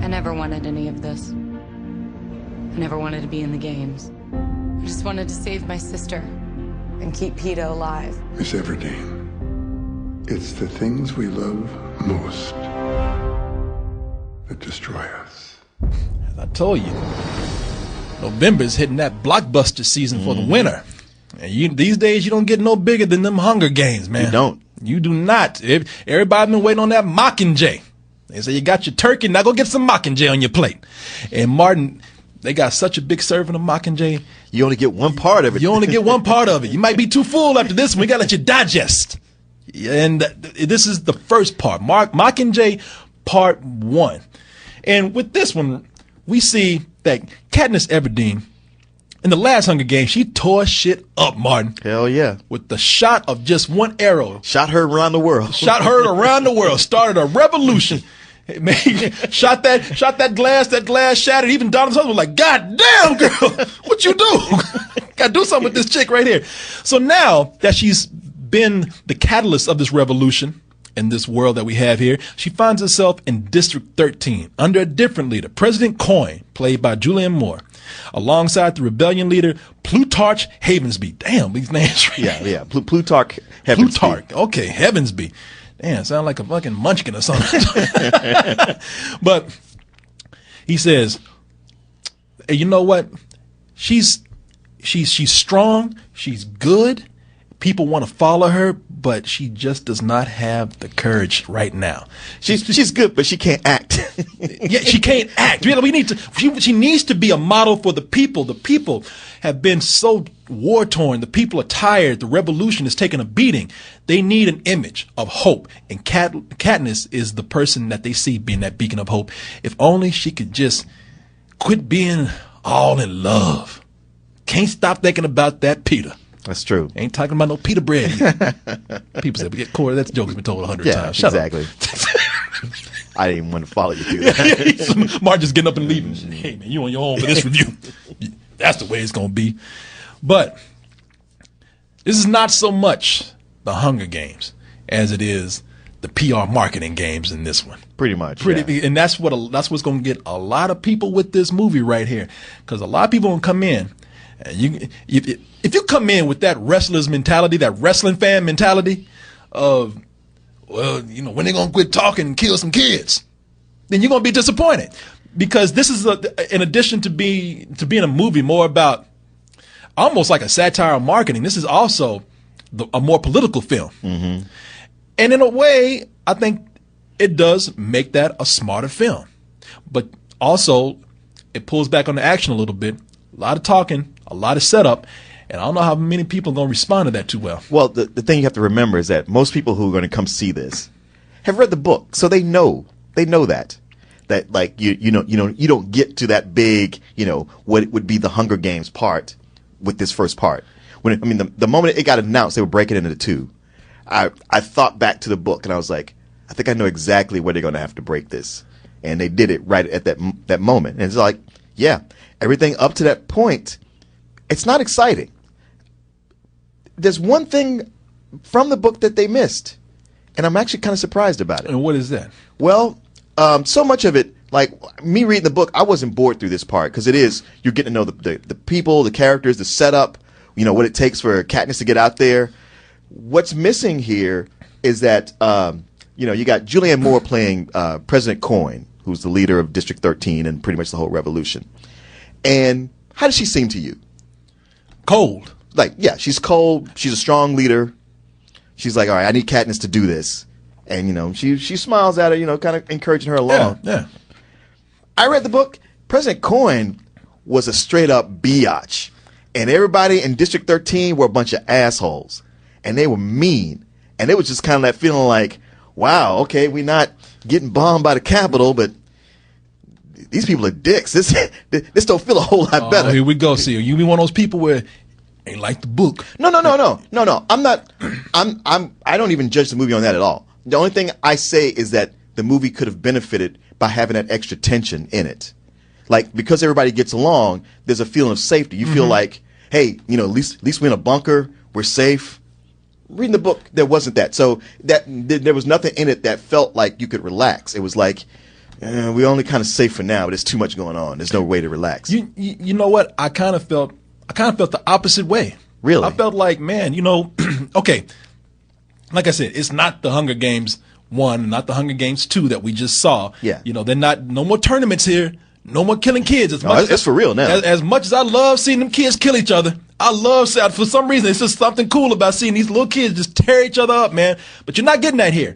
never wanted any of this. I never wanted to be in the games. I just wanted to save my sister and keep Peeta alive. Miss Everdeen, it's the things we love most that destroy us. As I told you, November's hitting that blockbuster season for the winter. And these days, you don't get no bigger than them Hunger Games, man. You don't. You do not. Everybody been waiting on that Mockingjay. They say you got your turkey, now go get some Mockingjay on your plate. And Martin, they got such a big serving of Mockingjay. You only get one part of it. You only get one part of it. You might be too full after this one. We got to let you digest. And this is the first part. Mockingjay Part 1. And with this one, we see that Katniss Everdeen, in the last Hunger Games, she tore shit up, Martin. Hell yeah. With the shot of just one arrow. Shot her around the world. Shot her around the world. Started a revolution. Shot that glass shattered. Even Donald's husband was like, God damn, girl, what you do? Gotta do something with this chick right here. So now that she's been the catalyst of this revolution in this world that we have here, she finds herself in District 13 under a different leader, President Coin, played by Julianne Moore, alongside the rebellion leader Plutarch Havensby. Damn, these names. Yeah. Plutarch Havensby. Plutarch. Okay, Havensby. Damn, sound like a fucking munchkin or something. But he says, hey, you know what? She's strong. She's good. People want to follow her, but she just does not have the courage right now. She's good, but she can't act. Yeah, she can't act. We need to. She needs to be a model for the people. The people have been so war torn. The people are tired. The revolution is taking a beating. They need an image of hope, and Katniss is the person that they see being that beacon of hope. If only she could just quit being all in love. Can't stop thinking about that Peeta. That's true. Ain't talking about no pita bread either. People say, Corey, that joke has been told 100 times. Shut exactly. I didn't even want to follow you through that. Mark just getting up and leaving. Hey, man, you on your own for this review. That's the way it's going to be. But this is not so much the Hunger Games as it is the PR marketing games in this one. Pretty much. And that's what's going to get a lot of people with this movie right here. Because a lot of people going to come in. And if you come in with that wrestler's mentality, that wrestling fan mentality of, well, you know, when they gonna quit talking and kill some kids, then you're gonna be disappointed, because this is in addition to being a movie more about almost like a satire of marketing. This is also a more political film, and in a way, I think it does make that a smarter film, but also it pulls back on the action a little bit. A lot of talking, a lot of setup, and I don't know how many people are going to respond to that too well. Well, the thing you have to remember is that most people who are going to come see this have read the book, so they know that like you don't get to that big, what would be the Hunger Games part with this first part. The moment it got announced they were breaking it into two, I thought back to the book and I was like, I think I know exactly where they're going to have to break this, and they did it right at that moment. And it's like, yeah, everything up to that point, it's not exciting. There's one thing from the book that they missed, and I'm actually kind of surprised about it. And what is that? Well, so much of it, like me reading the book, I wasn't bored through this part, because you're getting to know the people, the characters, the setup, what it takes for Katniss to get out there. What's missing here is that, you got Julianne Moore playing President Coin, who's the leader of District 13 and pretty much the whole revolution. And how does she seem to you? Cold. Like, yeah, she's cold. She's a strong leader. She's like, all right, I need Katniss to do this. And, she smiles at her, kind of encouraging her along. Yeah. I read the book. President Coin was a straight up biatch. And everybody in District 13 were a bunch of assholes. And they were mean. And it was just kind of that feeling like, wow, okay, we're not getting bombed by the Capitol, but these people are dicks. This don't feel a whole lot better. Here we go. See, you be one of those people where ain't like the book. No. I'm not. I don't even judge the movie on that at all. The only thing I say is that the movie could have benefited by having that extra tension in it. Like, because everybody gets along, there's a feeling of safety. You feel like, hey, at least we're in a bunker. We're safe. Reading the book, there wasn't that. So there was nothing in it that felt like you could relax. It was like, we only kind of safe for now, but there's too much going on. There's no way to relax. You know what? I kind of felt the opposite way. Really? I felt like, man, okay. Like I said, it's not the Hunger Games 1, not the Hunger Games 2 that we just saw. Yeah. They're no more tournaments here. No more killing kids. It's for real now. As much as I love seeing them kids kill each other, for some reason, it's just something cool about seeing these little kids just tear each other up, man. But you're not getting that here.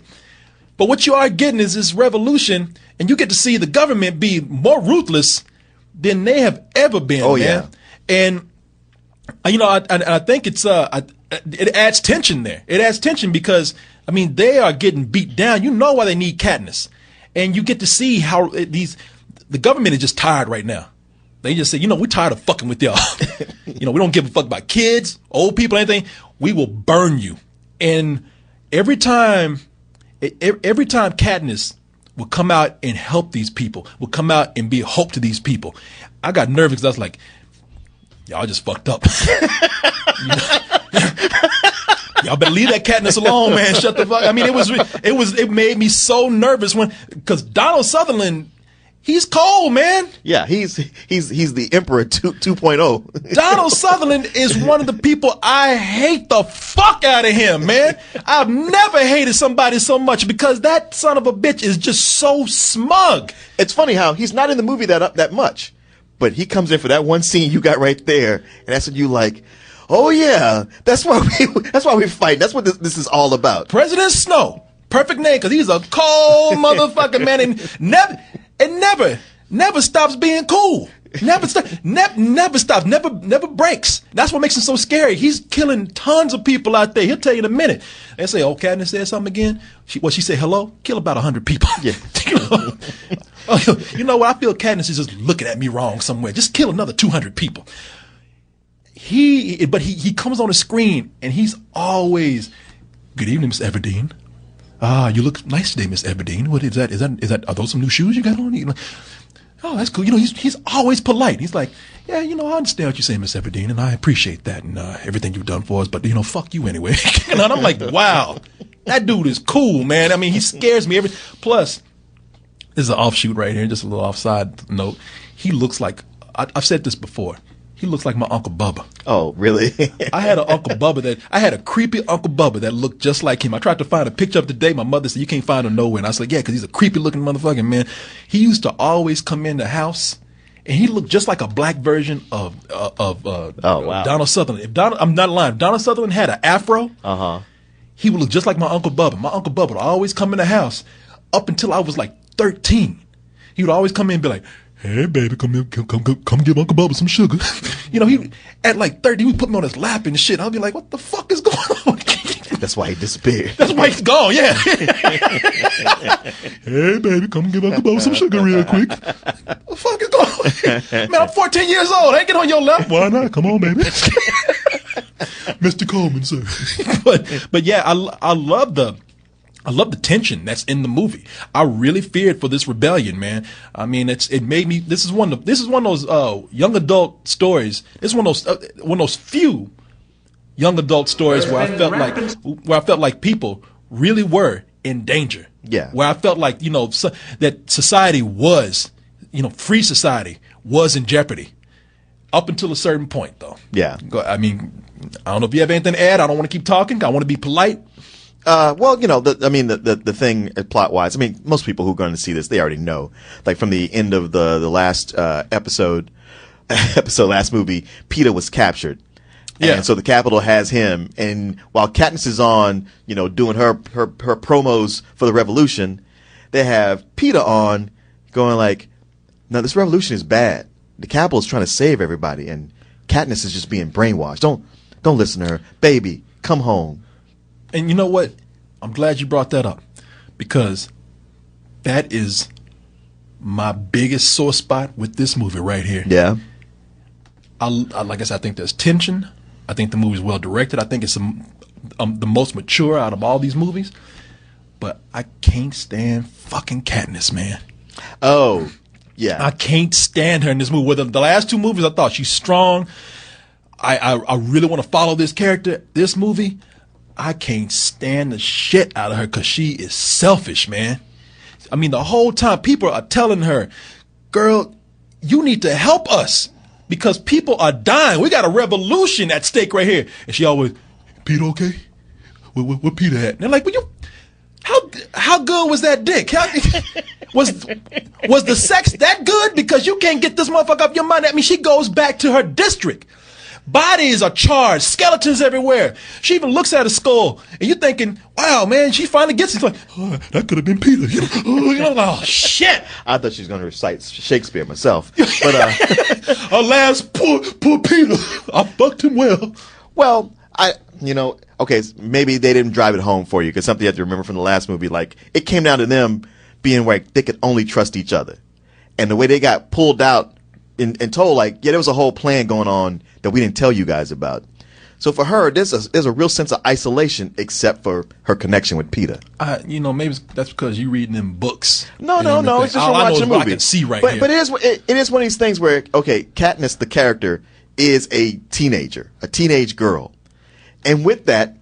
But what you are getting is this revolution, and you get to see the government be more ruthless than they have ever been, man. Yeah. And, I think it adds tension there. It adds tension because, they are getting beat down. You know why they need Katniss. And you get to see how the government is just tired right now. They just say, we're tired of fucking with y'all. We don't give a fuck about kids, old people, anything. We will burn you. And every time Katniss will come out and help these people, will come out and be a hope to these people, I got nervous because I was like, y'all just fucked up. Y'all better leave that Katniss alone, man. Shut the fuck. It made me so nervous because Donald Sutherland, he's cold, man. Yeah, he's the Emperor 2.0. Donald Sutherland is one of the people I hate the fuck out of him, man. I've never hated somebody so much because that son of a bitch is just so smug. It's funny how he's not in the movie that much, but he comes in for that one scene you got right there, and that's when you like, oh yeah, that's why we fight. That's what this is all about. President Snow, perfect name, because he's a cold motherfucker, man, and never stops being cool. Never stops. Never breaks. That's what makes him so scary. He's killing tons of people out there. He'll tell you in a minute. They say, "Oh, Katniss said something again." She say hello? Kill about 100 people. Yeah. You know what? I feel Katniss is just looking at me wrong somewhere. Just kill another 200 people. But he comes on the screen and he's always, "Good evening, Miss Everdeen. You look nice today, Miss Everdeen. What is that? Are those some new shoes you got on?" Oh, that's cool. He's always polite. He's like, "Yeah, I understand what you're saying, Miss Everdeen, and I appreciate that and everything you've done for us, but fuck you anyway." And I'm like, wow, that dude is cool, man. He scares me Plus, this is an offshoot right here, just a little offside note. He looks like, I've said this before, he looks like my Uncle Bubba. Oh, really? I had a creepy Uncle Bubba that looked just like him. I tried to find a picture of today. My mother said, "You can't find him nowhere." And I was like, "Yeah, because he's a creepy looking motherfucker, man." He used to always come in the house and he looked just like a black version of wow. Donald Sutherland. I'm not lying. If Donald Sutherland had an afro, he would look just like my Uncle Bubba. My Uncle Bubba would always come in the house up until I was like 13. He would always come in and be like, "Hey, baby, come give Uncle Bubba some sugar." He at like 30, he would put me on his lap and shit. I'll be like, "What the fuck is going on?" That's why he disappeared. That's why he's gone, yeah. "Hey, baby, come give Uncle Bubba some sugar real quick." What the fuck is going on? Man, I'm 14 years old. I ain't get on your lap. Why not? Come on, baby. Mr. Coleman, sir. But yeah, I love the tension that's in the movie. I really feared for this rebellion, man. It made me. This is one of those young adult stories. This is one of those few young adult stories where I felt like people really were in danger. Yeah. Where I felt like that society was, free society was in jeopardy. Up until a certain point, though. Yeah. I don't know if you have anything to add. I don't want to keep talking. I want to be polite. Well, the thing plot wise, most people who are going to see this, they already know. Like from the end of the last last movie, Peeta was captured. Yeah. And so the Capitol has him, and while Katniss is on, doing her promos for the revolution, they have Peeta on going like, "No, this revolution is bad. The Capitol is trying to save everybody, and Katniss is just being brainwashed. Don't listen to her. Baby, come home." And you know what? I'm glad you brought that up because that is my biggest sore spot with this movie right here. Yeah. Like I said, I think there's tension. I think the movie's well directed. I think it's the most mature out of all these movies. But I can't stand fucking Katniss, man. Oh, yeah. I can't stand her in this movie. With the last two movies, I thought she's strong. I really want to follow this character. This movie, I can't stand the shit out of her because she is selfish, man. I mean, the whole time people are telling her, girl, you need to help us because people are dying. We got a revolution at stake right here. And she always, Peter okay? Where Peter at? And they're like, well, how good was that dick? Was the sex that good? Because you can't get this motherfucker off your mind. I mean, she goes back to her district. Bodies are charged, skeletons everywhere. She even looks at a skull, and you're thinking, wow, man, she finally gets it. It's like, oh, that could have been Peter. Oh, shit. I thought she was going to recite Shakespeare myself. But alas, poor Peter. I fucked him well. Well, okay, maybe they didn't drive it home for you because something you have to remember from the last movie, like, it came down to them being like they could only trust each other. And the way they got pulled out and told, like, yeah, there was a whole plan going on that we didn't tell you guys about. So for her, there's a real sense of isolation except for her connection with Peter. Maybe that's because you reading them books. No, it's just from watching the movie. I can see right but, here. But it is one of these things where, okay, Katniss, the character, is a teenager, a teenage girl. And with that,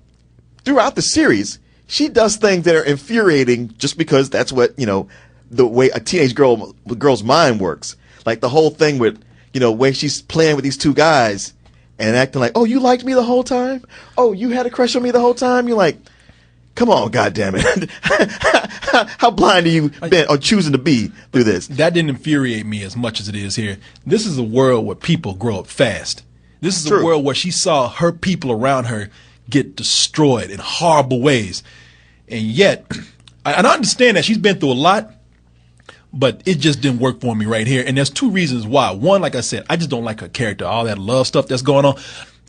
throughout the series, she does things that are infuriating just because that's what, the way a teenage girl's mind works. Like the whole thing with, when she's playing with these two guys and acting like, oh, you liked me the whole time? Oh, you had a crush on me the whole time? You're like, come on, goddammit. How blind are you been or choosing to be through this? That didn't infuriate me as much as it is here. This is a world where people grow up fast. This is a world where she saw her people around her get destroyed in horrible ways. And yet, and I understand that she's been through a lot, but it just didn't work for me right here. And there's two reasons why. One, like I said, I just don't like her character, all that love stuff that's going on.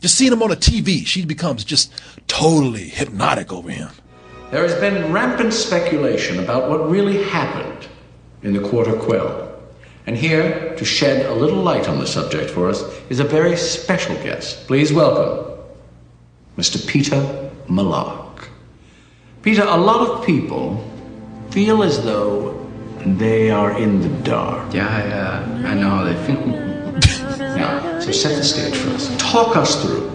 Just seeing him on the TV, she becomes just totally hypnotic over him. There has been rampant speculation about what really happened in the Quarter Quell. And here, to shed a little light on the subject for us, is a very special guest. Please welcome Mr. Peter Malak. Peter, a lot of people feel as though they are in the dark. Yeah, I know how they feel. Now, so set the stage for us. Talk us through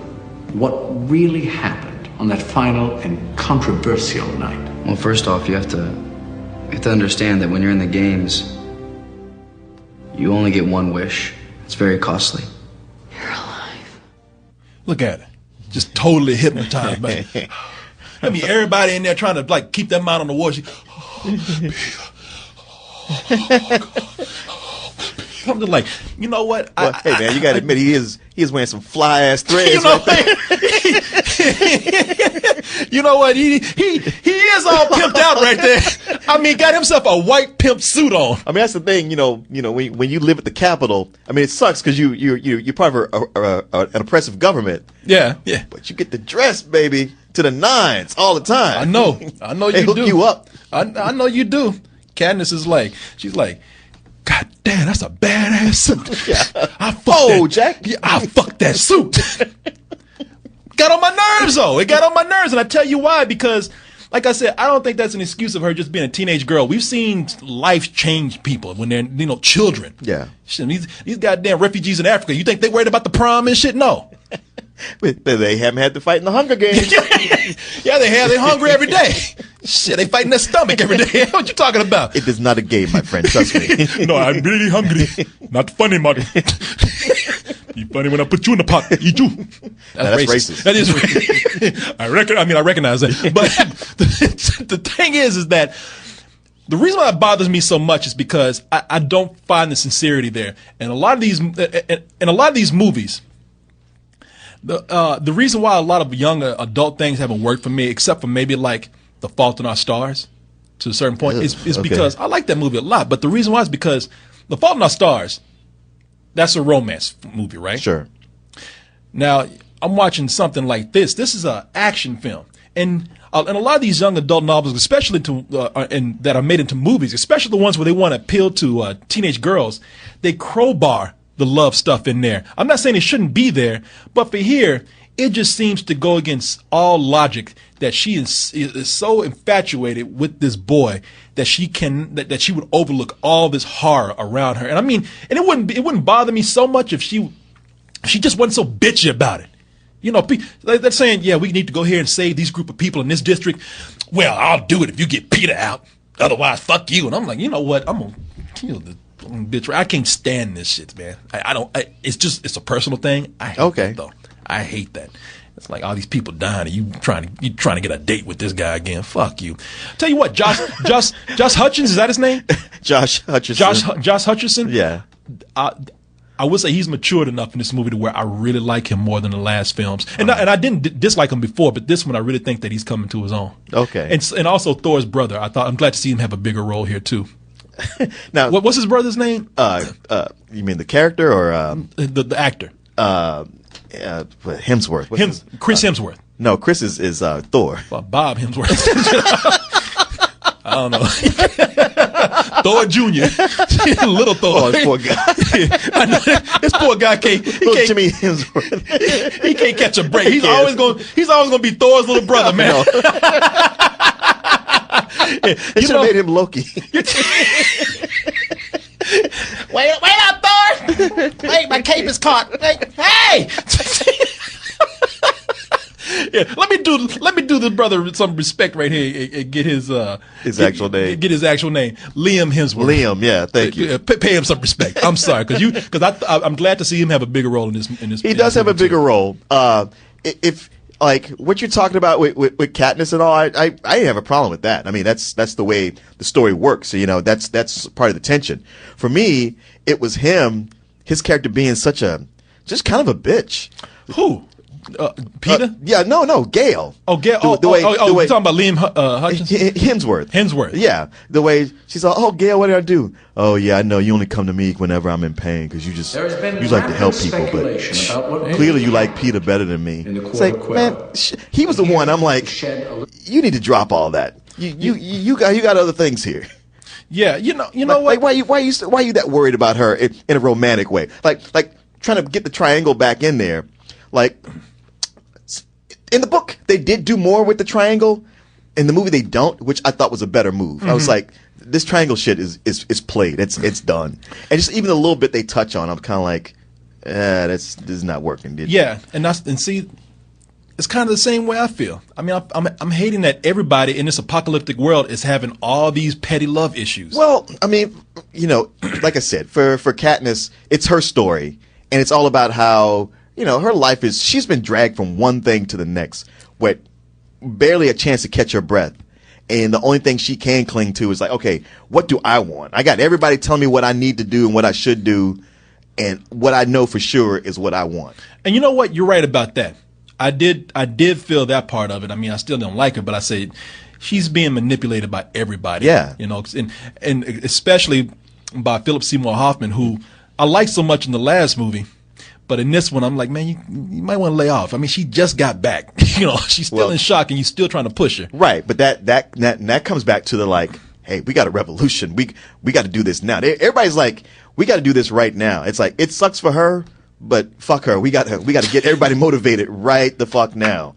what really happened on that final and controversial night. Well, first off, you have to understand that when you're in the games, you only get one wish. It's very costly. You're alive. Look at it. Just totally hypnotized. I mean, everybody in there trying to like keep their mind on the war. I'm just like, you know what? Well, hey man, you got to admit he is wearing some fly ass threads. You know, you know what? He is all pimped out right there. I mean, got himself a white pimp suit on. I mean, that's the thing. When you live at the Capitol, I mean, it sucks because you're part of an oppressive government. Yeah. But you get the dress, baby, to the nines all the time. I know you they do. Hook you up. I know you do. Katniss is like, she's like, God damn, that's a badass suit. Yeah. Jack. Yeah, I fucked that suit. Got on my nerves, though. It got on my nerves, and I tell you why. Because, like I said, I don't think that's an excuse of her just being a teenage girl. We've seen life change people when they're, children. Yeah. Shit, these goddamn refugees in Africa, you think they worried about the prom and shit? No. But they haven't had to fight in the Hunger Games. Yeah, they have. They're hungry every day. Shit, they fighting their stomach every day. What you talking about? It is not a game, my friend. Trust me. No, I'm really hungry. Not funny, man. You funny when I put you in the pot. Eat you. That's racist. That is racist. I recognize that. But the thing is that the reason why it bothers me so much is because I don't find the sincerity there. And a lot of these movies, the reason why a lot of young adult things haven't worked for me, except for maybe like The Fault in Our Stars, to a certain point, is because I like that movie a lot. But the reason why is because The Fault in Our Stars, that's a romance movie, right? Sure. Now, I'm watching something like this. This is an action film. And a lot of these young adult novels, especially that are made into movies, especially the ones where they want to appeal to teenage girls, they crowbar the love stuff in there. I'm not saying it shouldn't be there, but for here, it just seems to go against all logic that she is so infatuated with this boy that she would overlook all this horror around her. And I mean, and it wouldn't bother me so much if she just wasn't so bitchy about it. They're saying, yeah, we need to go here and save these group of people in this district. Well, I'll do it if you get Peter out. Otherwise, fuck you. And I'm like, you know what? I'm gonna kill this bitch. I can't stand this shit, man. I don't. It's a personal thing. I hate that, though. I hate that. It's like all these people dying, and you trying to get a date with this guy again. Fuck you. Tell you what, Josh Hutchins, is that his name? Josh Hutcherson. Josh Hutcherson. Yeah. I would say he's matured enough in this movie to where I really like him more than the last films. And I didn't dislike him before, but this one I really think that he's coming to his own. Okay. And also Thor's brother. I'm glad to see him have a bigger role here too. Now, what's his brother's name? You mean the character or the actor? Hemsworth. Chris Hemsworth. No, Chris is Thor. Bob Hemsworth. I don't know. Thor Jr. Little Thor. Oh, this poor guy. I know, this poor guy can't. Jimmy Hemsworth. He can't catch a break. He's always gonna be Thor's little brother, man. They should have made him Loki. Wait up, Thor! Wait, my cape is caught. Hey! Yeah, let me do this brother some respect right here and get his actual name. Get his actual name, Liam Hemsworth. Liam, yeah, thank you. Pay him some respect. I'm sorry, because I'm glad to see him have a bigger role in this. He does have a bigger role. If like what you're talking about with Katniss and all, I didn't have a problem with that. I mean, that's the way the story works. So, that's part of the tension. For me, it was his character being just kind of a bitch. Who? Peter? Yeah, no, Gale. Oh, Gale. You're talking about Liam Hutchins? Hemsworth. Yeah, the way she's like, oh, Gale, what did I do? Oh, yeah, I know you only come to me whenever I'm in pain because you like to help people, but clearly you like Peter better than me. It's like, man, he was the one. I'm like, you need to drop all that. You got other things here. Yeah, you know what? Like, why are you that worried about her in a romantic way? Like trying to get the triangle back in there, like. In the book, they did do more with the triangle. In the movie, they don't, which I thought was a better move. I was like, this triangle shit is played. It's done. And just even the little bit they touch on, I'm kind of like, this is not working. Yeah, and see, it's kind of the same way I feel. I mean, I'm hating that everybody in this apocalyptic world is having all these petty love issues. Well, I mean, like I said, for Katniss, it's her story, and it's all about how. Her life she's been dragged from one thing to the next with barely a chance to catch her breath. And the only thing she can cling to is like, okay, what do I want? I got everybody telling me what I need to do and what I should do. And what I know for sure is what I want. And you know what? You're right about that. I did feel that part of it. I mean, I still don't like her, but I say she's being manipulated by everybody. Yeah. And especially by Philip Seymour Hoffman, who I liked so much in the last movie. But in this one, I'm like, man, you might want to lay off. I mean, she just got back. She's still in shock, and you're still trying to push her. Right, but that comes back to the like, hey, we got a revolution. We got to do this now. Everybody's like, we got to do this right now. It's like it sucks for her, but fuck her. We got to get everybody motivated right the fuck now.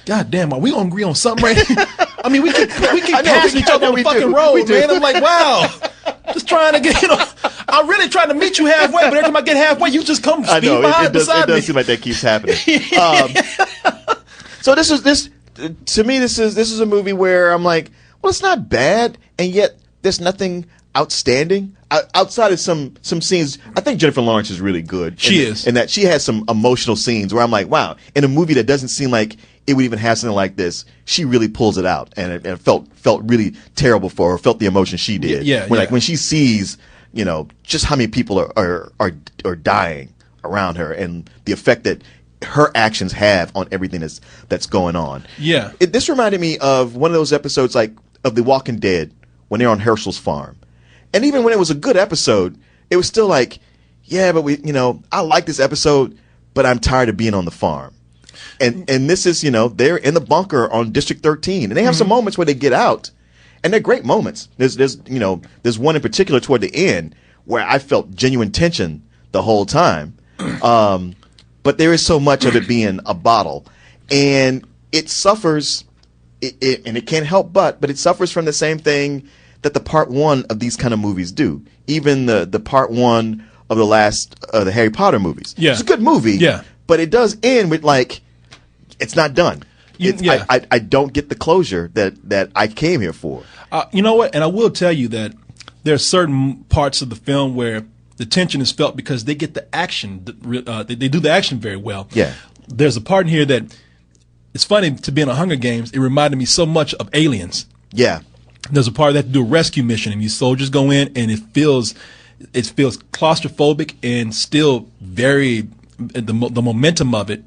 God damn, are we gonna agree on something right here? I mean, we keep passing each other on the fucking road, man. I'm like, wow. Just trying to get, I'm really trying to meet you halfway, but every time I get halfway, you just come speed by beside me. It does seem like that keeps happening. So this is a movie where I'm like, well, it's not bad, and yet there's nothing outstanding outside of some scenes. I think Jennifer Lawrence is really good. She is, and that she has some emotional scenes where I'm like, wow, in a movie that doesn't seem like it would even have something like this, she really pulls it out, and it felt really terrible for her. Felt the emotion she did. When she sees, just how many people are dying around her, and the effect that her actions have on everything that's going on. Yeah, this reminded me of one of those episodes like of The Walking Dead when they're on Herschel's farm, and even when it was a good episode, it was still like, yeah, but I like this episode, but I'm tired of being on the farm. And this is, they're in the bunker on District 13, and they have some moments where they get out, and they're great moments. There's one in particular toward the end where I felt genuine tension the whole time. But there is so much of it being a bottle, and it suffers, and it can't help but it suffers from the same thing that the part one of these kind of movies do. Even the part one of the Harry Potter movies. Yeah. It's a good movie. Yeah. But it does end with like, it's not done. I don't get the closure that I came here for. You know what? And I will tell you that there are certain parts of the film where the tension is felt because they get the action. They do the action very well. Yeah. There's a part in here that it's funny to be in a Hunger Games. It reminded me so much of Aliens. Yeah. There's a part that to do a rescue mission, and these soldiers go in, and it feels claustrophobic and still very the momentum of it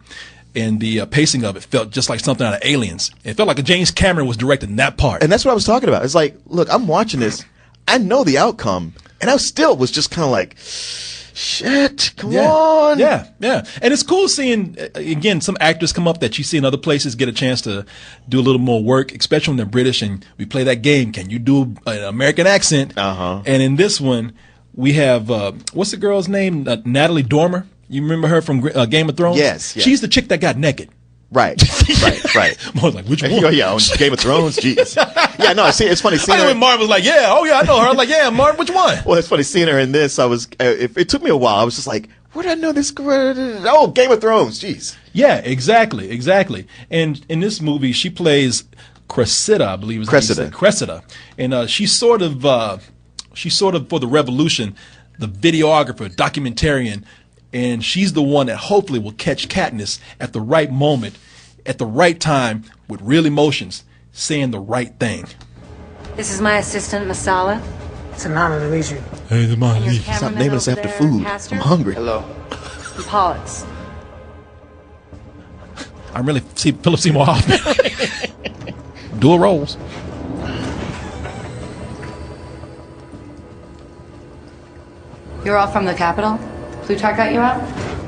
and the pacing of it felt just like something out of Aliens. It felt like a James Cameron was directing that part. And that's what I was talking about. It's like, look, I'm watching this. I know the outcome, and I still was just kind of like, shit, come on. Yeah. And it's cool seeing, again, some actors come up that you see in other places get a chance to do a little more work, especially when they're British, and we play that game. Can you do an American accent? Uh-huh. And in this one, we have, what's the girl's name? Natalie Dormer. You remember her from Game of Thrones? Yes. She's the chick that got naked. Right. I was like, which one? Yeah, on Game of Thrones, jeez. Yeah, no, see, it's funny seeing her. When Martin was like, I know her. I was like, yeah, Martin, which one? Well, it's funny seeing her in this. It took me a while. I was just like, where did I know this girl? Oh, Game of Thrones, jeez. Yeah, exactly. And in this movie, she plays Cressida, I believe is Cressida. And she's sort of for the Revolution, the videographer, documentarian, and she's the one that hopefully will catch Katniss at the right moment, at the right time, with real emotions, saying the right thing. This is my assistant, Masala. It's an honor to meet you. Hey, it's my And your Stop cameraman naming us over after there, food. Pastor? I'm hungry. Hello. And Pollux. I'm really Philip Seymour Hoffman. Dual roles. You're all from the Capitol? Plutarch got you out?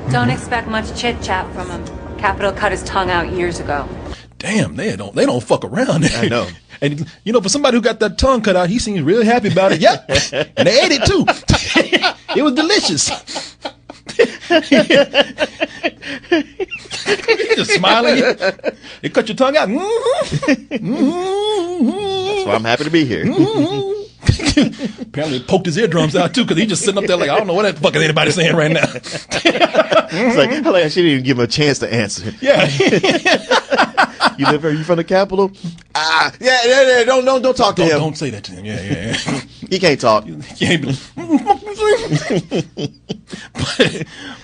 Don't expect much chit-chat from him. Capital cut his tongue out years ago. Damn, they don't fuck around. I know. And for somebody who got that tongue cut out, he seems really happy about it. Yep. And they ate it too. It was delicious. You're just smiling. You cut your tongue out. That's why I'm happy to be here. Apparently, he poked his eardrums out too, because he's just sitting up there like, I don't know what that fuck is anybody saying right now. It's like, I shouldn't even give him a chance to answer. Yeah. You live here? You from the Capitol? Yeah. Don't talk to him. Don't say that to him. Yeah. He can't talk.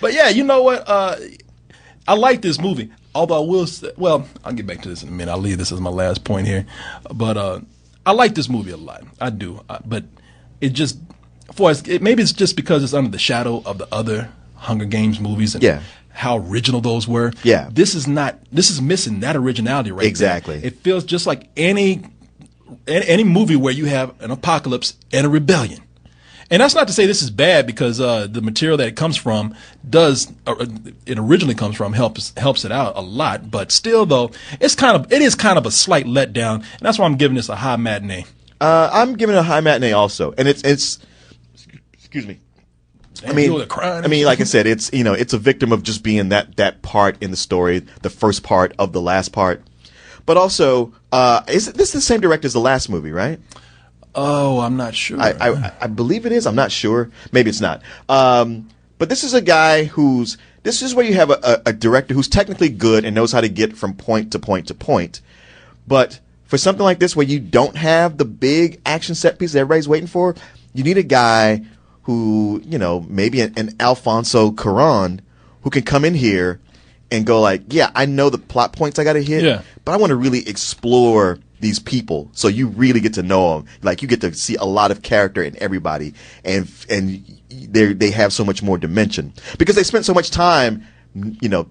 But yeah, you know what? I like this movie. Although I will say, well, I'll get back to this in a minute. I'll leave this as my last point here. But I like this movie a lot. I do. But it just, maybe it's just because it's under the shadow of the other Hunger Games movies and how original those were. Yeah. This is missing that originality right Exactly. there. It feels just like any movie where you have an apocalypse and a rebellion. And that's not to say this is bad, because the material that it comes from it originally comes from helps it out a lot. But still, though, it is kind of a slight letdown, and that's why I'm giving this a high matinee. I'm giving it a high matinee also, and it's excuse me. I mean, like I said, it's a victim of just being that part in the story, the first part of the last part. But also, is this the same director as the last movie, right? Oh, I'm not sure. I believe it is. I'm not sure. Maybe it's not. But this is a guy this is where you have a director who's technically good and knows how to get from point to point to point. But for something like this where you don't have the big action set piece that everybody's waiting for, you need a guy who, maybe an Alfonso Cuarón, who can come in here and go like, yeah, I know the plot points I got to hit, but I want to really explore these people, so you really get to know them. Like, you get to see a lot of character in everybody, and they have so much more dimension because they spent so much time,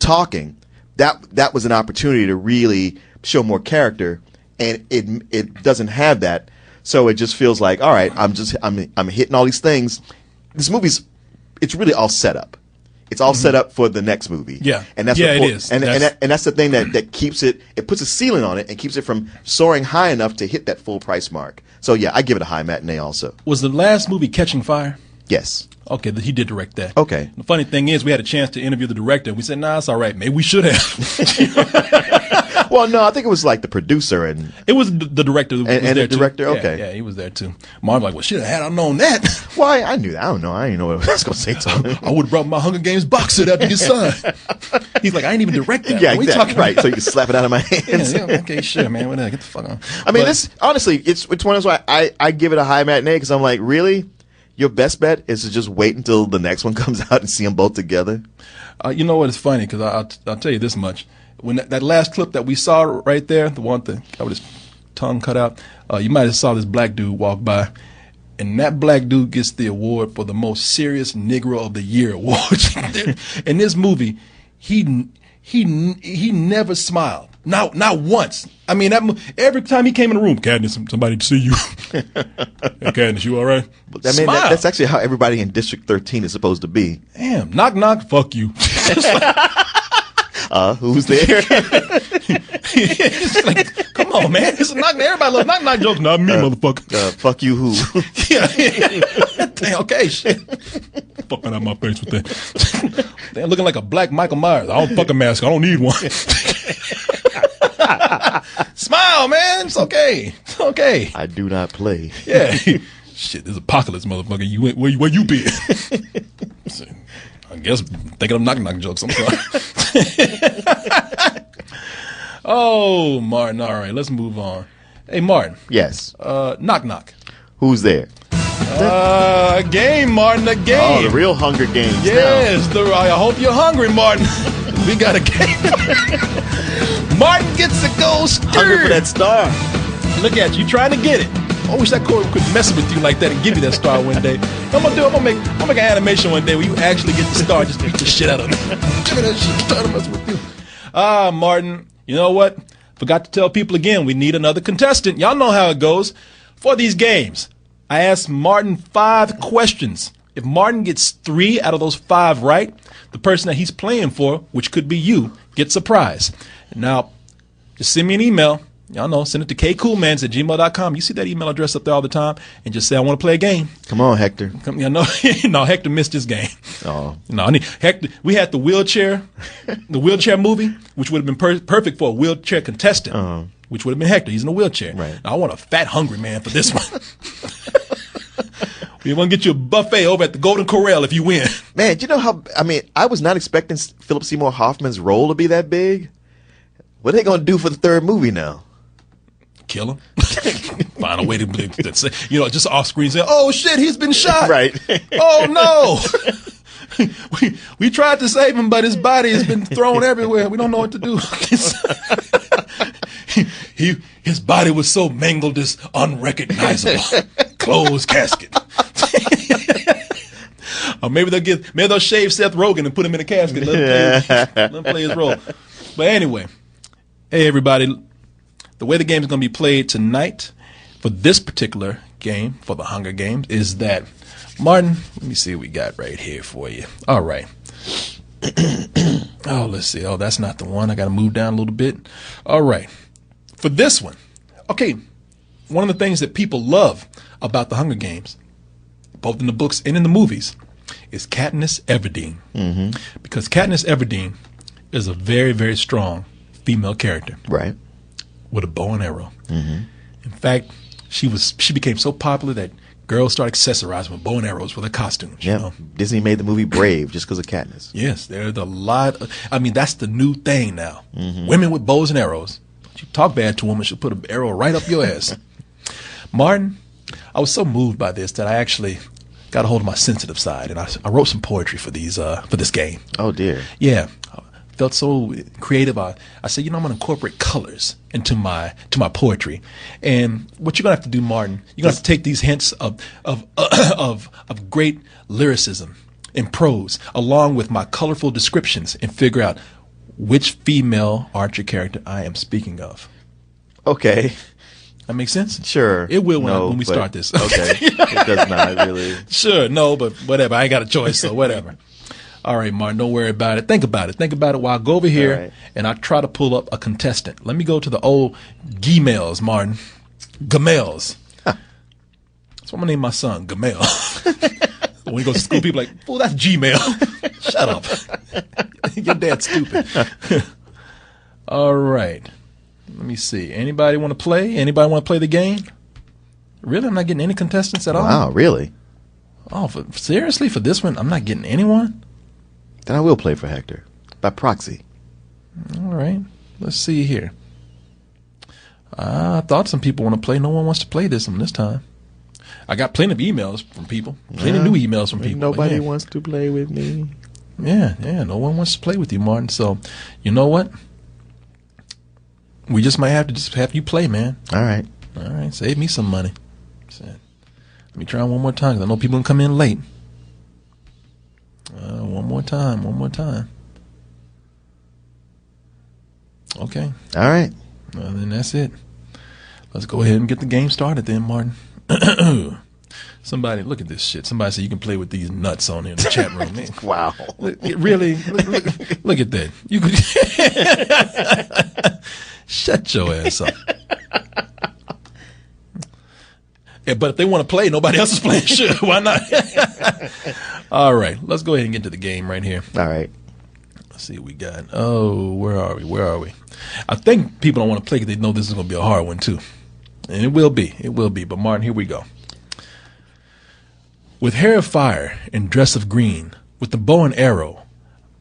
talking. That was an opportunity to really show more character, and it doesn't have that. So it just feels like, all right, I'm hitting all these things. This it's really all set up. It's all set up for the next movie. Yeah. And that's it is. And that's the thing that keeps it puts a ceiling on it and keeps it from soaring high enough to hit that full price mark. So yeah, I give it a high matinee also. Was the last movie Catching Fire? Yes. Okay, he did direct that. Okay. The funny thing is, we had a chance to interview the director, and we said, nah, it's all right. Maybe we should have. Well, no, I think it was like the producer and It was the director. Who was And there the director? Too. Yeah, Okay. yeah, he was there too. Martin like, well, shit, had I known that, why I knew that. I don't know. I didn't know what I was going to say to him. I would have brought my Hunger Games box set after his son. He's like, I ain't even direct that. Yeah, What we exactly. talking Right. about? So you can slap it out of my hands. Yeah, okay, sure, man. Whatever. Get the fuck on. I mean, But- this honestly, it's one of those why I give it a high matinee because I'm like, really, your best bet is to just wait until the next one comes out and see them both together. You know what? It's funny because I'll tell you this much. When that last clip that we saw right there, the one that got with his tongue cut out, you might have saw this black dude walk by, and that black dude gets the award for the most serious Negro of the Year award. In this movie, he never smiled. Not once. I mean, every time he came in the room, Katniss, somebody to see you. Hey, Katniss, you all right? I mean, Smile. that's actually how everybody in District 13 is supposed to be. Damn, knock, knock, fuck you. Who's there? It's like, come on, man. It's a knock. Everybody loves knock, knock jokes. Not me, motherfucker. Fuck you, who? Yeah. Damn, okay, shit. Fucking out my face with that. They're looking like a black Michael Myers. I don't fuck a mask. I don't need one. Smile, man. It's okay. It's okay. I do not play. Yeah. Shit, this apocalypse, motherfucker. You went, where you been? I guess thinking of knock jokes. I'm sorry. Oh, Martin. All right, let's move on. Hey, Martin. Yes. Knock. Who's there? A game, Martin. A game. Oh, the real Hunger Games. Yes. I hope you're hungry, Martin. We got a game. Martin gets a gold stir. Hungry for that star. Look at you trying to get it. I wish that Corey could mess with you like that and give you that star one day. I'm gonna make an animation one day where you actually get the star and just beat the shit out of me. Give me that shit. Trying to mess with you. Martin, you know what? Forgot to tell people again, we need another contestant. Y'all know how it goes. For these games, I asked Martin 5 questions. If Martin gets 3 out of those 5 right, the person that he's playing for, which could be you, gets a prize. Now, just send me an email. Y'all know, send it to kcoolmans@gmail.com. You see that email address up there all the time, and just say, I want to play a game. Come on, Hector. No, Hector missed this game. Oh. No, Hector. We had the wheelchair movie, which would have been perfect for a wheelchair contestant, which would have been Hector. He's in a wheelchair. Right. Now, I want a fat, hungry man for this one. We want to get you a buffet over at the Golden Corral if you win. Man, you know how, I was not expecting Philip Seymour Hoffman's role to be that big. What are they going to do for the 3rd movie now? Kill him. Find a way to say, just off screen say, oh shit, he's been shot. Right. Oh no. we tried to save him, but his body has been thrown everywhere. We don't know what to do. His body was so mangled it's unrecognizable. Closed casket. Or maybe they'll shave Seth Rogen and put him in a casket. Let him play his role. But anyway, hey everybody. The way the game is going to be played tonight for this particular game, for the Hunger Games, is that, Martin, let me see what we got right here for you. All right. Oh, let's see. Oh, that's not the one. I got to move down a little bit. All right. For this one, okay, one of the things that people love about the Hunger Games, both in the books and in the movies, is Katniss Everdeen. Mm-hmm. Because Katniss Everdeen is a very, very strong female character. Right. With a bow and arrow. Mm-hmm. In fact, she became so popular that girls started accessorizing with bow and arrows for their costumes. Yeah. You know? Disney made the movie Brave just because of Katniss. Yes, there's a lot. That's the new thing now. Mm-hmm. Women with bows and arrows. You talk bad to a woman, she'll put an arrow right up your ass. Martin, I was so moved by this that I actually got a hold of my sensitive side, and I wrote some poetry for this game. Oh dear. Yeah. Felt so creative. I said, I'm going to incorporate colors into my poetry. And what you're going to have to do, Martin, you're going to have to take these hints of great lyricism in prose, along with my colorful descriptions, and figure out which female Archer character I am speaking of. Okay. That makes sense? Sure. It will when we start this. Okay. It does not really. Sure. No, but whatever. I ain't got a choice, so whatever. All right, Martin, don't worry about it. Think about it while I go over here and I try to pull up a contestant. Let me go to the old Gmails, Martin. Gamels. Huh. That's what I'm going to name my son, Gamel. When he goes to school, people are like, oh, that's Gmail. Shut up. Your dad's stupid. All right. Let me see. Anybody want to play? Anybody want to play the game? Really? I'm not getting any contestants at all? Wow, really? Oh, seriously? For this one, I'm not getting anyone? Then I will play for Hector. By proxy. All right. Let's see here. I thought some people want to play. No one wants to play this one this time. I got plenty of emails from people. Plenty of new emails from people. Nobody wants to play with me. Yeah. No one wants to play with you, Martin. So, you know what? We just might have to just have you play, man. All right. Save me some money. Let me try one more time, because I know people can come in late. One more time. Okay. All right. Well, then that's it. Let's go ahead and get the game started then, Martin. Somebody, look at this shit. Somebody said you can play with these nuts on in the chat room. Man. Wow. Really? Look at that. You could shut your ass up. Yeah, but if they want to play, nobody else is playing. Sure, why not? All right, let's go ahead and get to the game right here. All right. Let's see what we got. Oh, where are we? I think people don't want to play because they know this is going to be a hard one, too. And it will be. But, Martin, here we go. With hair of fire and dress of green, with the bow and arrow,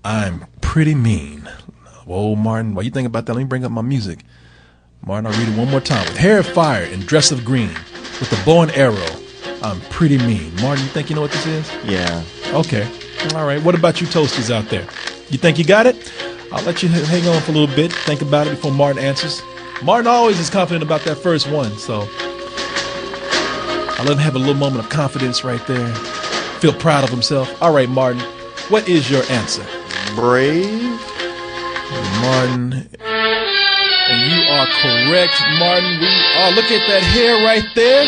I'm pretty mean. Whoa, Martin, while you think about that, let me bring up my music. Martin, I'll read it one more time. With hair of fire and dress of green, with the bow and arrow, I'm pretty mean. Martin, you think you know what this is? Yeah. Okay. All right. What about you toasters out there? You think you got it? I'll let you hang on for a little bit. Think about it before Martin answers. Martin always is confident about that first one, so I'll let him have a little moment of confidence right there. Feel proud of himself. All right, Martin, what is your answer? Brave. Martin. And you are correct, Martin. Look at that hair right there.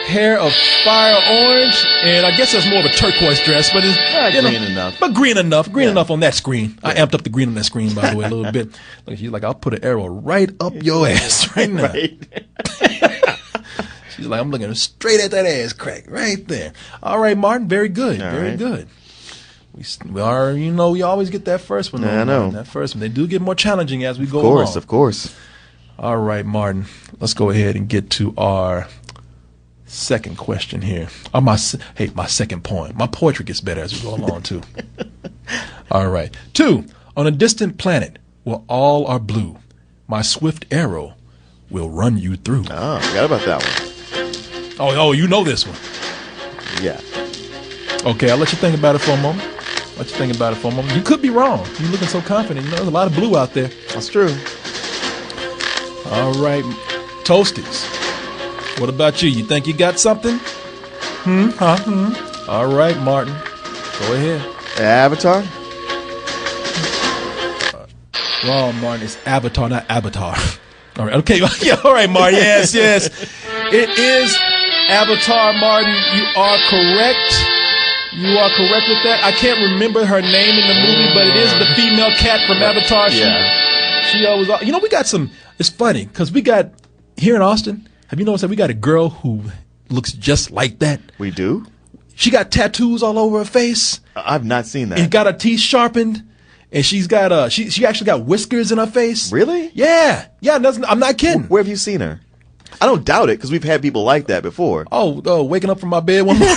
Hair of fire orange, and I guess that's more of a turquoise dress, but it's green enough. But green enough on that screen. Yeah. I amped up the green on that screen, by the way, a little bit. Look, she's like, I'll put an arrow right up your ass right now. Right. She's like, I'm looking straight at that ass crack right there. All right, Martin, very good, very good. We are, we always get that first one. I know. That first one. They do get more challenging as we go along. Of course. All right, Martin, let's go ahead and get to our second question here. My second poem. My poetry gets better as we go along, too. All right. 2. On a distant planet where all are blue, my swift arrow will run you through. Oh, forgot about that one. Oh, you know this one. Yeah. Okay, I'll let you think about it for a moment. You could be wrong. You're looking so confident. There's a lot of blue out there. That's true. All right. Toasties. What about you? You think you got something? All right, Martin. Go ahead. Avatar? Wrong, Martin. It's Avatar, not Avatar. All right. Okay. Yeah. All right, Martin. Yes. It is Avatar, Martin. You are correct. With that. I can't remember her name in the movie, but it is the female cat from Avatar. She always. We got some. It's funny because we got here in Austin. Have you noticed that we got a girl who looks just like that? We do? She got tattoos all over her face. I've not seen that. And got her teeth sharpened. And she's got she actually got whiskers in her face. Really? Yeah. I'm not kidding. Where have you seen her? I don't doubt it because we've had people like that before. Oh, waking up from my bed one morning.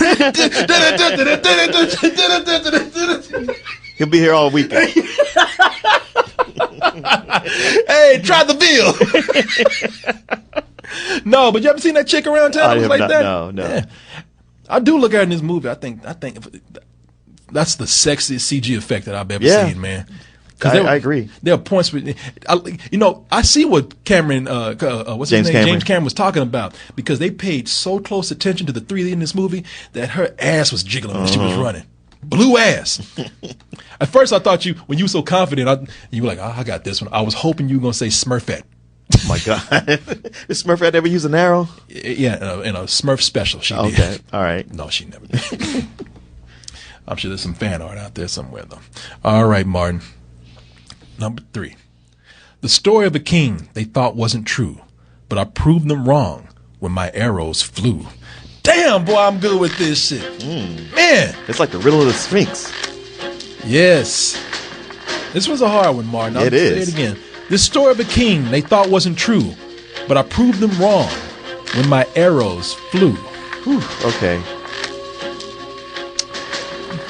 He'll be here all weekend. Hey, try the veal. No, but you haven't seen that chick around town who's like that? No. Yeah. I do look at her in this movie. I think that's the sexiest CG effect that I've ever seen, man. I agree. There are points where, I see what Cameron, James Cameron was talking about, because they paid so close attention to the 3D in this movie that her ass was jiggling when she was running. Blue ass. At first, I thought when you were so confident, you were like, I got this one. I was hoping you were going to say Smurfette. Oh my God. Did Smurfette ever use an arrow? Yeah, in a Smurf special, she did. Okay, all right. No, she never did. I'm sure there's some fan art out there somewhere, though. All right, Martin. Number 3. The story of a king they thought wasn't true, but I proved them wrong when my arrows flew. Damn, boy, I'm good with this shit. Man. It's like the riddle of the Sphinx. Yes. This was a hard one, Martin. It is. Say it again. This story of a king they thought wasn't true, but I proved them wrong when my arrows flew. Whew, okay.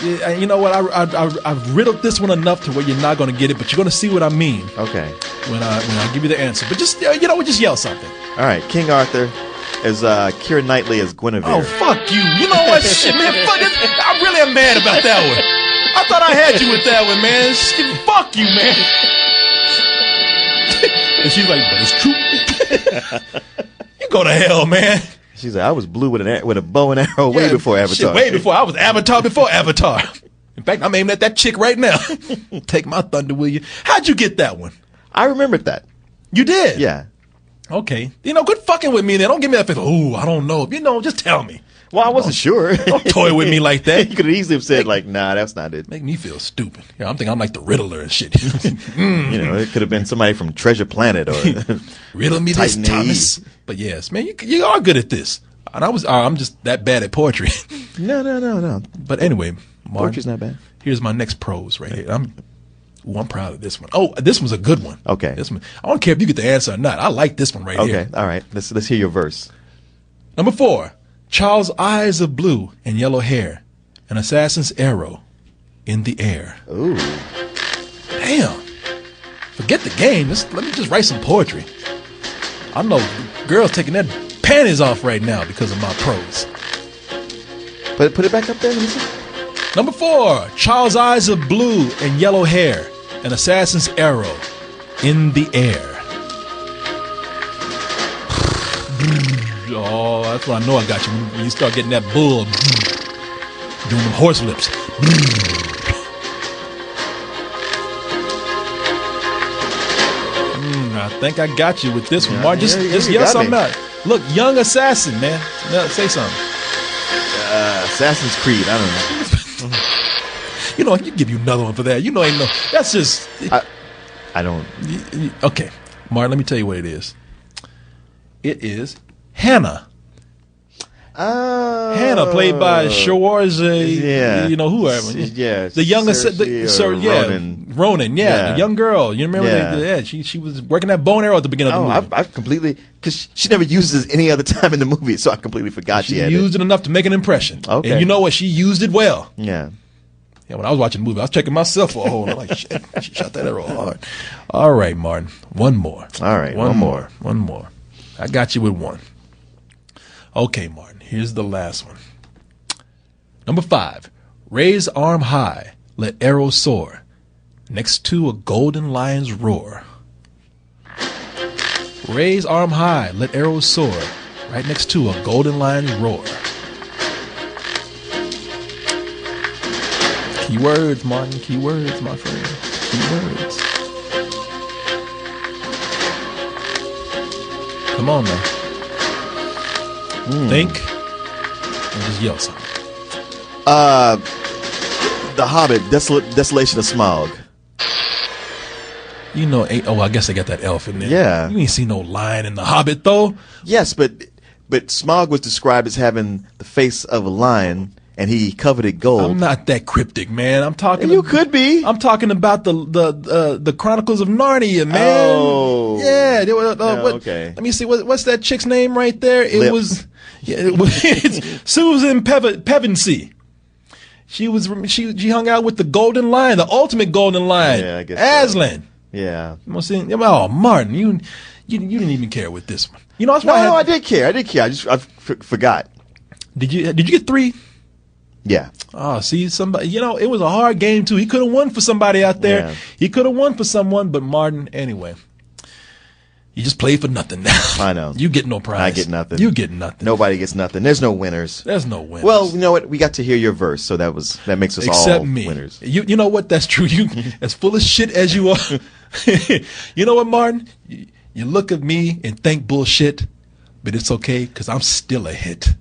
Yeah, you know what? I've riddled this one enough to where you're not going to get it, but you're going to see what I mean. Okay. When I give you the answer, but just just yell something. All right, King Arthur as Keira Knightley as Guinevere. Oh fuck you! You know what? Shit, man. Fuck it. I really am mad about that one. I thought I had you with that one, man. Shit, fuck you, man. And she's like, but it's true. You go to hell, man. She's like, I was blue with a bow and arrow way before Avatar. Shit, way before. I was Avatar before Avatar. In fact, I'm aiming at that chick right now. Take my thunder, will you? How'd you get that one? I remembered that. You did? Yeah. Okay. Quit fucking with me then. Don't give me that face. Oh, I don't know. Just tell me. Well, I wasn't sure. Don't toy with me like that. You could have easily have said, nah, that's not it. Make me feel stupid. Yeah, I'm thinking I'm like the Riddler and shit. It could have been somebody from Treasure Planet or Riddle me this, Thomas. But yes, man, you are good at this. And I'm just that bad at poetry. No. But anyway, Martin, poetry's not bad. Here's my next prose right here. I'm proud of this one. Oh, this one's a good one. Okay. This one, I don't care if you get the answer or not. I like this one right here. Okay, all right. Let's hear your verse. Number 4. Charles' eyes of blue and yellow hair, an assassin's arrow in the air. Ooh. Damn. Forget the game. Let me just write some poetry. I know girls taking their panties off right now because of my prose. But put it back up there. Let me see. Number 4. Charles' eyes of blue and yellow hair, an assassin's arrow in the air. Oh, that's when I know I got you. When you start getting that bull, doing them horse lips. I think I got you with this one, Mark. Just yell something out. Look, young assassin, man. Say something. Assassin's Creed. I don't know. I can give you another one for that. Ain't no. That's just. I don't. Okay, Martin. Let me tell you what it is. It is Hannah. Oh. Hannah, played by Schwarzenegger. Yeah. Whoever. Yeah. The young Ronan. Yeah. The young girl. You remember? Yeah. She was working that bow and arrow at the beginning of the movie. I completely, because she never uses it any other time in the movie, so I completely forgot she had used it enough to make an impression. Okay. And you know what? She used it well. Yeah. Yeah, when I was watching the movie, I was checking myself for a hole. I'm like, shit, she shot that arrow hard. All right, Martin. One more. All right, one more. One more. I got you with one. Okay, Martin. Here's the last one. Number 5. Raise arm high, let arrow soar, next to a golden lion's roar. Raise arm high, let arrow soar, right next to a golden lion's roar. Keywords, Martin. Keywords, my friend. Keywords. Come on now. Think. And just yell something. The Hobbit, Desolation of Smaug. I guess they got that elf in there. Yeah. You ain't see no lion in The Hobbit, though. Yes, but Smaug was described as having the face of a lion, and he covered it gold. I'm not that cryptic, man. I'm talking. You could be. I'm talking about the Chronicles of Narnia, man. Oh. Yeah. They were, okay. Let me see. What's that chick's name right there? Lip. It's Susan Pevensey. She hung out with the golden lion, the ultimate golden lion. Yeah, I guess Aslan. So. Yeah. Oh, Martin, you didn't even care with this one. That's why. I did care. I forgot. Did you get 3? Yeah. Oh, see, somebody. It was a hard game too. He could have won for somebody out there. Yeah. He could have won for someone, but Martin, anyway. You just played for nothing now. I know. You get no prize. I get nothing. You get nothing. Nobody gets nothing. There's no winners. There's no winners. Well, you know what? We got to hear your verse, so that makes us Except all me. winners. You know what? That's true. You as full of shit as you are. You know what, Martin? You look at me and think bullshit, but it's okay because I'm still a hit.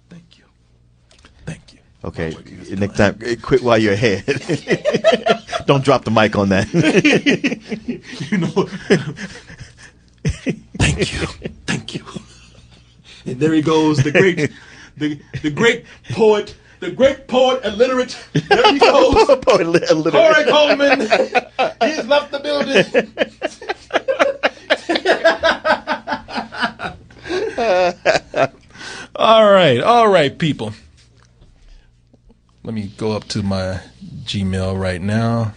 Thank you. Okay, next time, quit while you're ahead. Don't drop the mic on that. Thank you. And there he goes, the great poet, the great poet illiterate. There he goes. Corey Coleman. He's left the building. All right, people. Let me go up to my Gmail right now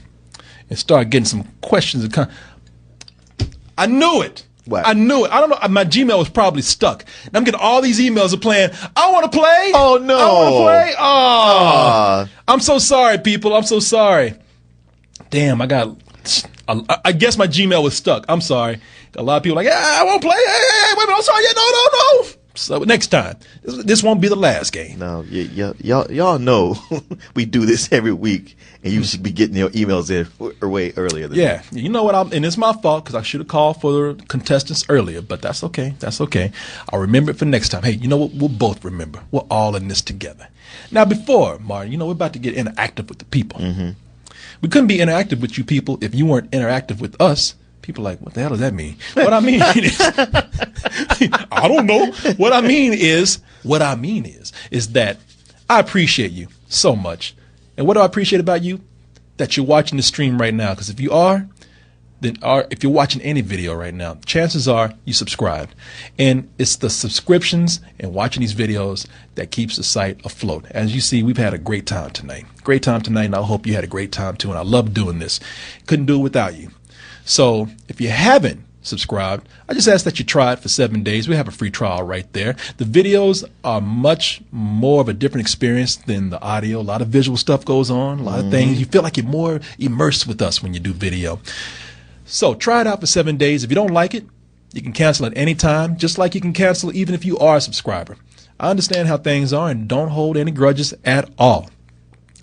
and start getting some questions. I knew it. What? I knew it. I don't know. My Gmail was probably stuck. And I'm getting all these emails of playing. I want to play. Oh, no. I want to play. Oh. I'm so sorry, people. I'm so sorry. Damn, I guess my Gmail was stuck. I'm sorry. A lot of people are like, I won't play. Hey, wait a minute. I'm sorry. No. So next time, this won't be the last game. No, y'all know we do this every week, and you should be getting your emails in way earlier than that. You know what? And it's my fault because I should have called for the contestants earlier, but that's okay. That's okay. I'll remember it for next time. Hey, you know what? We'll both remember. We're all in this together. Now, before, Martin, we're about to get interactive with the people. Mm-hmm. We couldn't be interactive with you people if you weren't interactive with us. People are like, what the hell does that mean? What I mean is, I don't know. What I mean is that I appreciate you so much. And what do I appreciate about you? That you're watching the stream right now. Because if you are, if you're watching any video right now, chances are you subscribed. And it's the subscriptions and watching these videos that keeps the site afloat. As you see, we've had a great time tonight. And I hope you had a great time too. And I love doing this. Couldn't do it without you. So if you haven't subscribed, I just ask that you try it for 7 days. We have a free trial right there. The videos are much more of a different experience than the audio. A lot of visual stuff goes on, a lot of things. You feel like you're more immersed with us when you do video. So try it out for 7 days. If you don't like it, you can cancel at any time, just like you can cancel even if you are a subscriber. I understand how things are and don't hold any grudges at all.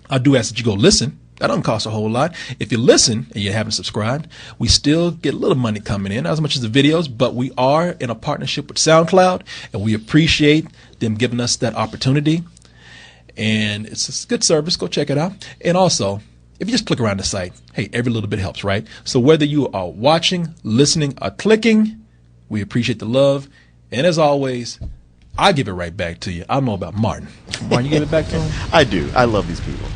I do ask that you go listen. That doesn't cost a whole lot. If you listen and you haven't subscribed, we still get a little money coming in, not as much as the videos, but we are in a partnership with SoundCloud, and we appreciate them giving us that opportunity. And it's a good service. Go check it out. And also, if you just click around the site, hey, every little bit helps, right? So whether you are watching, listening, or clicking, we appreciate the love. And as always, I give it right back to you. I don't know about Martin. Martin, you give it back to him? I do. I love these people.